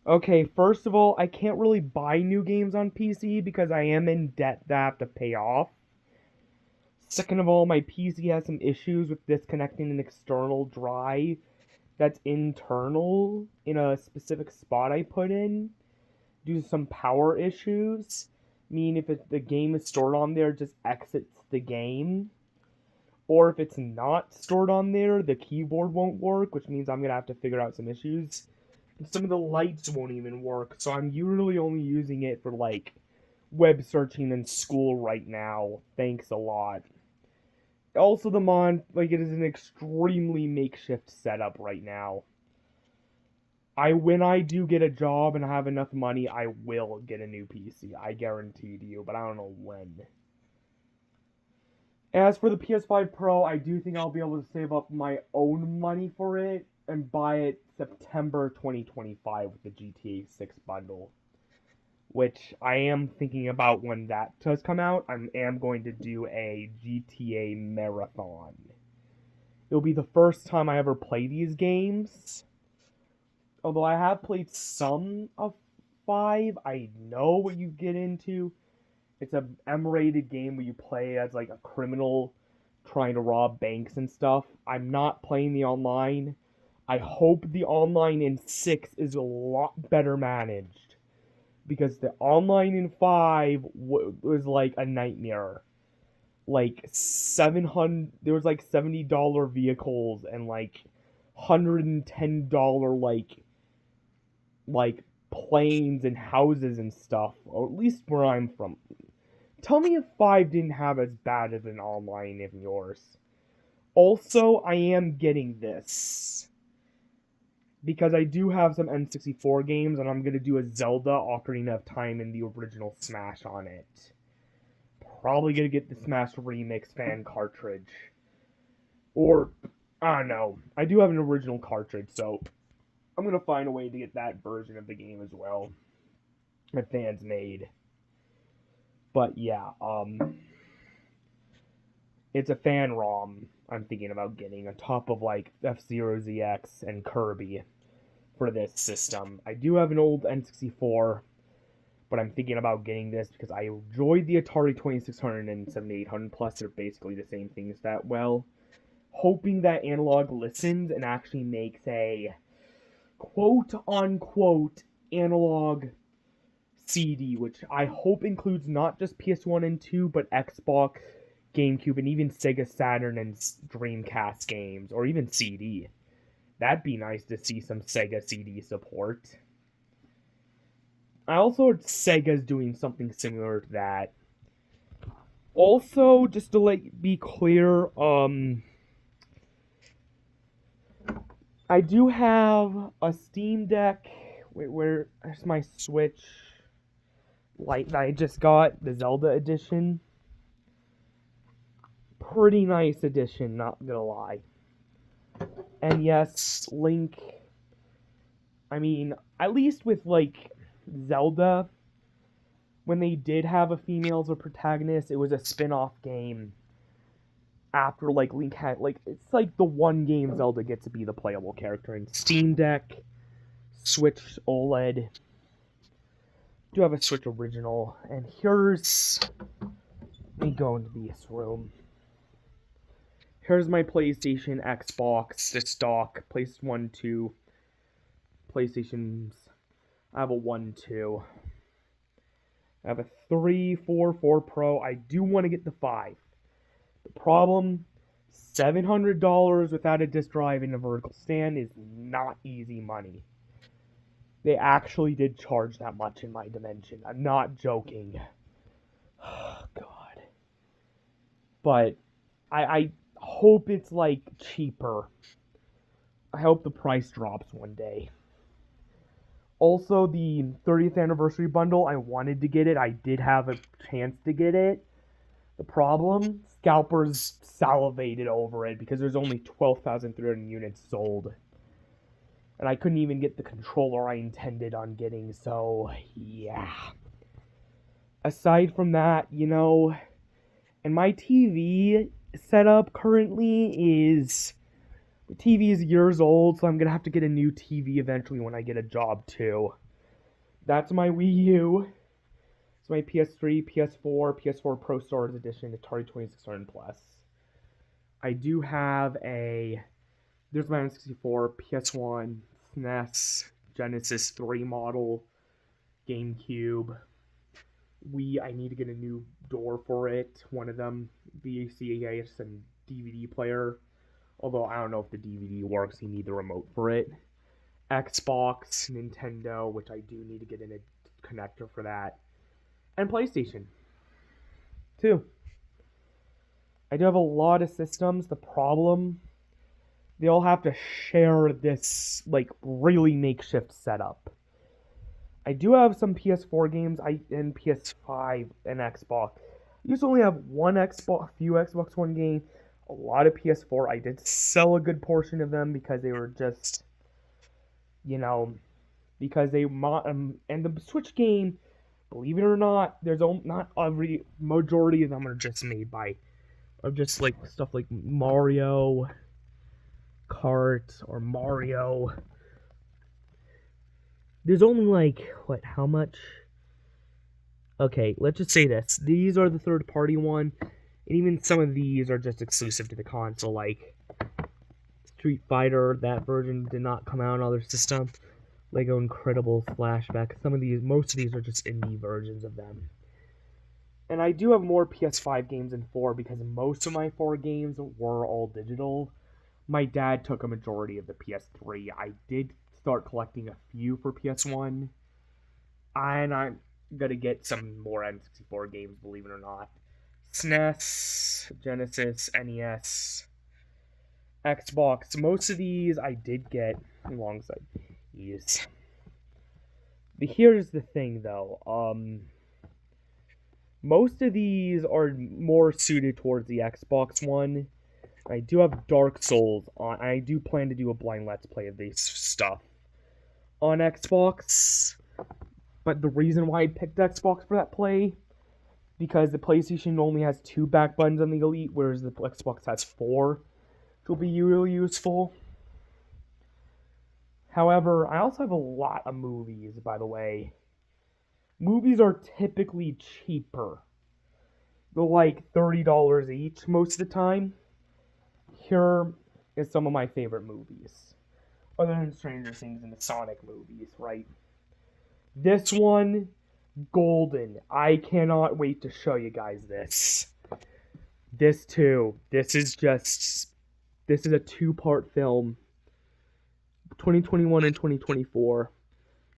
Okay, first of all, I can't really buy new games on PC because I am in debt that I have to pay off. Second of all, my PC has some issues with disconnecting an external drive that's internal in a specific spot I put in due to some power issues. Mean if the game is stored on there, it just exits the game. Or if it's not stored on there, the keyboard won't work, which means I'm gonna have to figure out some issues. And some of the lights won't even work, so I'm usually only using it for like web searching in school right now. Thanks a lot. Also, the like it is an extremely makeshift setup right now. When I do get a job and I have enough money, I will get a new PC. I guarantee to you, but I don't know when. As for the PS5 Pro, I do think I'll be able to save up my own money for it and buy it September 2025 with the GTA 6 bundle. Which I am thinking about when that does come out. I am going to do a GTA marathon. It'll be the first time I ever play these games. Although I have played some of 5, I know what you get into. It's a M-rated game where you play as like a criminal trying to rob banks and stuff. I'm not playing the online. I hope the online in 6 is a lot better managed because the online in 5 was like a nightmare. Like 700 there was like $70 vehicles and like $110 like planes and houses and stuff, or at least where I'm from. Tell me if 5 didn't have as bad of an online in yours. Also, I am getting this because I do have some N64 games, and I'm gonna do a Zelda Ocarina of Time in the original Smash on it. Probably gonna get the Smash Remix fan cartridge, or I don't know. I do have an original cartridge, so I'm gonna find a way to get that version of the game as well. My fans made. But yeah, it's a fan ROM I'm thinking about getting on top of like F-Zero ZX and Kirby for this system. I do have an old N64, but I'm thinking about getting this because I enjoyed the Atari 2600 and 7800 plus. They're basically the same things that well. Hoping that Analog listens and actually makes a quote unquote analog CD, which I hope includes not just PS1 and 2, but Xbox, GameCube, and even Sega Saturn and Dreamcast games, or even CD. That'd be nice to see some Sega CD support. I also heard Sega's doing something similar to that. Also, just to be clear, I do have a Steam Deck. Wait, where's my Switch Lite that I just got? The Zelda edition. Pretty nice edition, not gonna lie. And yes, Link. I mean, at least with like Zelda, when they did have a female as a protagonist, it was a spin-off game. After like Link had it's like the one game Zelda gets to be the playable character in. Steam Deck, Switch OLED. Do have a Switch original, and here's. Let me go into this room. Here's my PlayStation, Xbox, the stock, PlayStation 1, 2, PlayStations. I have a 1, 2. I have a 3, 4, 4 Pro. I do want to get the 5. The problem, $700 without a disc drive and a vertical stand is not easy money. They actually did charge that much in my dimension. I'm not joking. Oh, God. But I hope it's like cheaper. I hope the price drops one day. Also, the 30th anniversary bundle, I wanted to get it. I did have a chance to get it. The problem, scalpers salivated over it because there's only 12,300 units sold. And I couldn't even get the controller I intended on getting, so yeah. Aside from that, and my TV setup currently is. The TV is years old, so I'm gonna have to get a new TV eventually when I get a job too. That's my Wii U. It's my PS3, PS4, PS4 Pro Stars Edition, Atari 2600 Plus. I do have a. There's my N64, PS1, SNES, Genesis 3 model, GameCube. I need to get a new door for it. One of them, VCS and DVD player. Although I don't know if the DVD works, you need the remote for it. Xbox, Nintendo, which I do need to get in a connector for that, and PlayStation 2. I do have a lot of systems. The problem, they all have to share this like really makeshift setup. I do have some PS4 games, and PS5 and Xbox. I used to only have one Xbox, a few Xbox One games, a lot of PS4. I did sell a good portion of them because they were just, you know, because and the Switch game, believe it or not, not every majority of them are just made by, or just like stuff like Mario Kart or Mario. There's only like what? How much? Okay, let's just say this. These are the third party one, and even some of these are just exclusive to the console. Like Street Fighter, that version did not come out on other systems. Lego Incredibles Flashback. Most of these are just indie versions of them. And I do have more PS5 games than 4 because most of my 4 games were all digital. My dad took a majority of the PS3. I did start collecting a few for PS1. And I'm gonna get some more N64 games, believe it or not. SNES, Genesis, NES, Xbox. Most of these I did get alongside these. Here's the thing, though. Most of these are more suited towards the Xbox One. I do have Dark Souls on. I do plan to do a blind Let's Play of this stuff on Xbox. But the reason why I picked Xbox for that play, because the PlayStation only has 2 back buttons on the Elite, whereas the Xbox has 4, which will be really useful. However, I also have a lot of movies, by the way. Movies are typically cheaper. They're like $30 each most of the time. Here is some of my favorite movies. Other than Stranger Things and the Sonic movies, right? This one, golden. I cannot wait to show you guys this. This too. This is a 2-part film. 2021 and 2024.